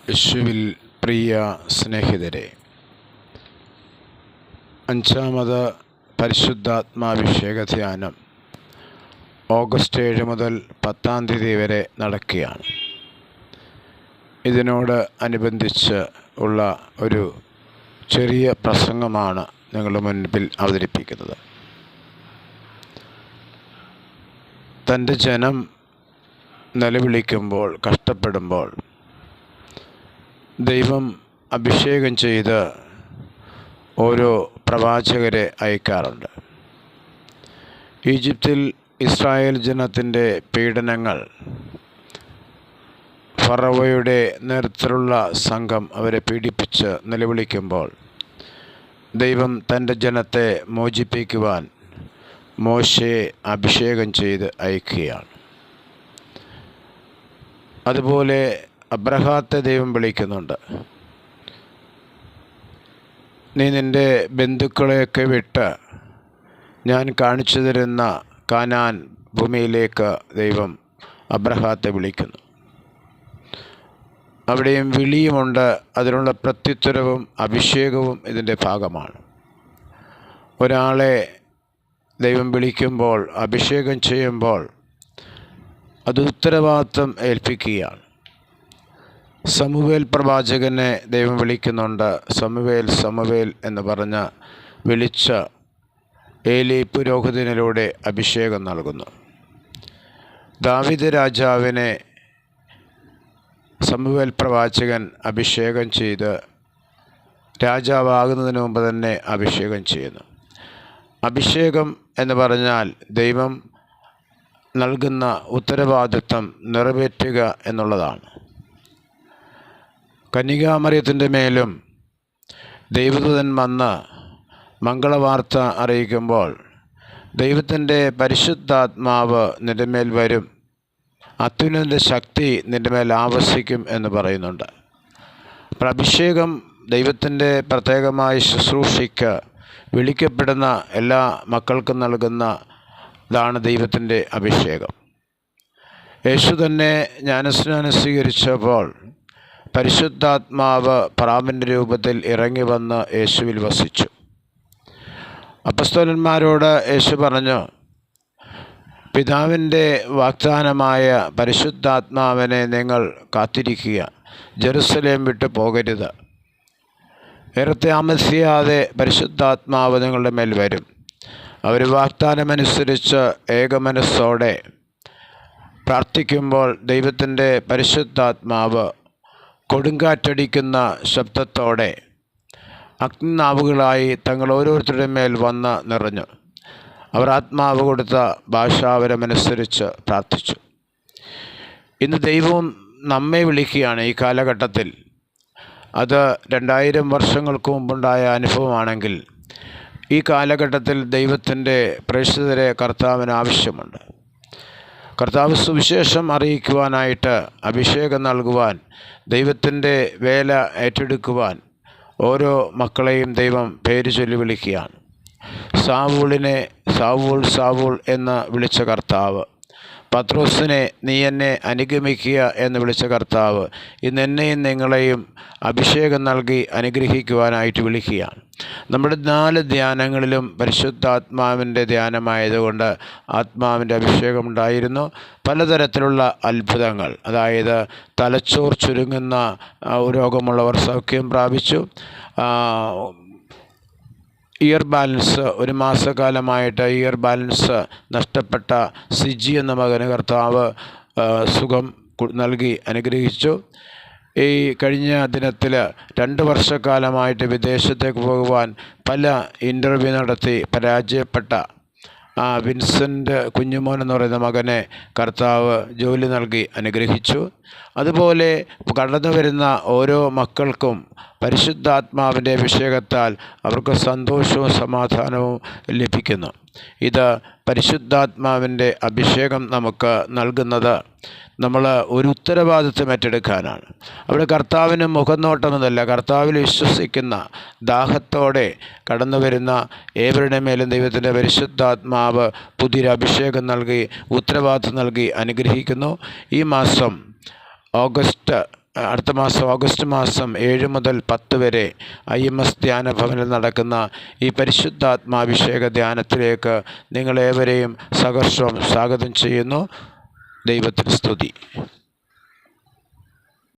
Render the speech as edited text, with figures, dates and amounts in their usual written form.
യേശുവിൽ പ്രിയ സ്നേഹിതരെ, 5ാമത് പരിശുദ്ധാത്മാഭിഷേക ധ്യാനം ഓഗസ്റ്റ് 7 മുതൽ 10 തീയതി വരെ നടക്കുകയാണ്. ഇതിനോട് അനുബന്ധിച്ച് ഉള്ള ഒരു ചെറിയ പ്രസംഗമാണ് നിങ്ങളുടെ മുൻപിൽ അവതരിപ്പിക്കുന്നത്. തൻ്റെ ജനം നിലവിളിക്കുമ്പോൾ, കഷ്ടപ്പെടുമ്പോൾ ദൈവം അഭിഷേകം ചെയ്ത് ഓരോ പ്രവാചകരെ അയക്കാറുണ്ട്. ഈജിപ്തിൽ ഇസ്രായേൽ ജനത്തിൻ്റെ പീഡനങ്ങൾ, ഫറവോയുടെ നേതൃത്വത്തിലുള്ള സംഘം അവരെ പീഡിപ്പിച്ച് നിലവിളിക്കുമ്പോൾ ദൈവം തൻ്റെ ജനത്തെ മോചിപ്പിക്കുവാൻ മോശയെ അഭിഷേകം ചെയ്ത് അയക്കുകയാണ്. അതുപോലെ അബ്രഹാത്തെ ദൈവം വിളിക്കുന്നുണ്ട്. നീ നിൻ്റെ ബന്ധുക്കളെയൊക്കെ വിട്ട് ഞാൻ കാണിച്ചു തരുന്ന കാനാൻ ഭൂമിയിലേക്ക് ദൈവം അബ്രഹാത്തെ വിളിക്കുന്നു. അവിടെയും വിളിയുമുണ്ട്, അതിനുള്ള പ്രത്യുത്തരവും അഭിഷേകവും ഇതിൻ്റെ ഭാഗമാണ്. ഒരാളെ ദൈവം വിളിക്കുമ്പോൾ, അഭിഷേകം ചെയ്യുമ്പോൾ അത് ഉത്തരവാദിത്വം ഏൽപ്പിക്കുകയാണ്. സമൂവേൽ പ്രവാചകനെ ദൈവം വിളിക്കുന്നുണ്ട്. സമൂവേൽ സമൂവേൽ എന്ന് പറഞ്ഞ് വിളിച്ച ഏലി പുരോഹിതനിലൂടെ അഭിഷേകം നൽകുന്നു. ദാവീദ് രാജാവിനെ സമൂവേൽ പ്രവാചകൻ അഭിഷേകം ചെയ്ത് രാജാവാകുന്നതിന് മുമ്പ് തന്നെ അഭിഷേകം ചെയ്യുന്നു. അഭിഷേകം എന്ന് പറഞ്ഞാൽ ദൈവം നൽകുന്ന ഉത്തരവാദിത്വം നിറവേറ്റുക എന്നുള്ളതാണ്. കന്യകാമറിയത്തിൻ്റെ മേലും ദൈവദൂതൻ വന്ന് മംഗളവാർത്ത അറിയിക്കുമ്പോൾ ദൈവത്തിൻ്റെ പരിശുദ്ധാത്മാവ് നിൻ്റെ മേൽ വരും, അത്യുന്നതൻ്റെ ശക്തി നിൻ്റെ മേൽ ആവസിക്കും എന്ന് പറയുന്നുണ്ട്. അപ്പോൾ അഭിഷേകം ദൈവത്തിൻ്റെ പ്രത്യേകമായ ശുശ്രൂഷയ്ക്ക് വിളിക്കപ്പെടുന്ന എല്ലാ മക്കൾക്കും നൽകുന്നതാണ് ദൈവത്തിൻ്റെ അഭിഷേകം. യേശു തന്നെ ജ്ഞാനസ്നാനം സ്വീകരിച്ചപ്പോൾ പരിശുദ്ധാത്മാവ് പ്രാവിൻ്റെ രൂപത്തിൽ ഇറങ്ങി വന്ന് യേശുവിൽ വസിച്ചു. അപ്പസ്തോലന്മാരോട് യേശു പറഞ്ഞു, പിതാവിൻ്റെ വാഗ്ദാനമായ പരിശുദ്ധാത്മാവിനെ നിങ്ങൾ കാത്തിരിക്കുക, ജെറുസലേം വിട്ടു പോകരുത്. ഏറെ താമസിയാതെ പരിശുദ്ധാത്മാവ് നിങ്ങളുടെ മേൽ വരും. അവർ വാഗ്ദാനമനുസരിച്ച് ഏകമനസ്സോടെ പ്രാർത്ഥിക്കുമ്പോൾ ദൈവത്തിൻ്റെ പരിശുദ്ധാത്മാവ് കൊടുങ്കാറ്റടിക്കുന്ന ശബ്ദത്തോടെ അഗ്നിനാവുകളായി തങ്ങൾ ഓരോരുത്തരുടെ മേൽ വന്ന് നിറഞ്ഞു. അവർ ആത്മാവ് കൊടുത്ത ഭാഷാവരമനുസരിച്ച് പ്രാർത്ഥിച്ചു. ഇന്ന് ദൈവവും നമ്മെ വിളിക്കുകയാണ്. ഈ കാലഘട്ടത്തിൽ അത് 2000 വർഷങ്ങൾക്ക് മുമ്പുണ്ടായ അനുഭവമാണെങ്കിൽ ഈ കാലഘട്ടത്തിൽ ദൈവത്തിൻ്റെ പ്രേക്ഷിതരെ കർത്താവിന് ആവശ്യമുണ്ട്. കർത്താവ് സുവിശേഷം അറിയിക്കുവാനായിട്ട്, അഭിഷേകം നൽകുവാൻ, ദൈവത്തിൻ്റെ വേല ഏറ്റെടുക്കുവാൻ ഓരോ മക്കളെയും ദൈവം പേര് ചൊല്ലി വിളിക്കുകയാണ്. സാവൂളിനെ സാവൂൾ സാവൂൾ എന്ന് വിളിച്ച കർത്താവ്, പത്രോസിനെ നീ എന്നെ അനുഗമിക്കുക എന്ന് വിളിച്ച കർത്താവ് ഇന്ന് എന്നെയും നിങ്ങളെയും അഭിഷേകം നൽകി അനുഗ്രഹിക്കുവാനായിട്ട് വിളിക്കുകയാണ്. നമ്മുടെ 4 ധ്യാനങ്ങളിലും പരിശുദ്ധാത്മാവിൻ്റെ ധ്യാനമായതുകൊണ്ട് ആത്മാവിൻ്റെ അഭിഷേകം ഉണ്ടായിരുന്നു. പലതരത്തിലുള്ള അത്ഭുതങ്ങൾ, അതായത് തലച്ചോർ ചുരുങ്ങുന്ന രോഗമുള്ളവർ സൗഖ്യം പ്രാപിച്ചു. ഇയർ ബാലൻസ്, 1 മാസക്കാലമായിട്ട് ഇയർ ബാലൻസ് നഷ്ടപ്പെട്ട സിജി എന്ന മകന് കർത്താവ് സുഖം നൽകി അനുഗ്രഹിച്ചു. ഈ കഴിഞ്ഞ ദിനത്തിൽ 2 വർഷക്കാലമായിട്ട് വിദേശത്തേക്ക് പോകുവാൻ പല ഇൻ്റർവ്യൂ നടത്തി പരാജയപ്പെട്ട വിൻസെൻ്റ് കുഞ്ഞുമോൻ എന്ന് പറയുന്ന മകനെ കർത്താവ് ജോലി നൽകി അനുഗ്രഹിച്ചു. അതുപോലെ കടന്നു വരുന്ന ഓരോ മക്കൾക്കും പരിശുദ്ധാത്മാവിൻ്റെ അഭിഷേകത്താൽ അവർക്ക് സന്തോഷവും സമാധാനവും ലഭിക്കുന്നു. ഇത് പരിശുദ്ധാത്മാവിൻ്റെ അഭിഷേകം നമുക്ക് നൽകുന്നത് നമ്മൾ ഒരു ഉത്തരവാദിത്വം ഏറ്റെടുക്കാനാണ്. അവിടെ കർത്താവിന് മുഖനോട്ടമെന്നല്ല, കർത്താവിൽ വിശ്വസിക്കുന്ന ദാഹത്തോടെ കടന്നു വരുന്ന ഏവരുടെ മേലും ദൈവത്തിൻ്റെ പരിശുദ്ധാത്മാവ് പുതിയൊരു അഭിഷേകം നൽകി, ഉത്തരവാദിത്വം നൽകി അനുഗ്രഹിക്കുന്നു. ഈ മാസം ഓഗസ്റ്റ് അടുത്ത മാസം ഓഗസ്റ്റ് മാസം 7 മുതൽ 10 വരെ IMS ധ്യാന ഭവനിൽ നടക്കുന്ന ഈ പരിശുദ്ധാത്മാഭിഷേക ധ്യാനത്തിലേക്ക് നിങ്ങളേവരെയും സഹർഷം സ്വാഗതം ചെയ്യുന്നു. ദൈവത്തിന് സ്തുതി.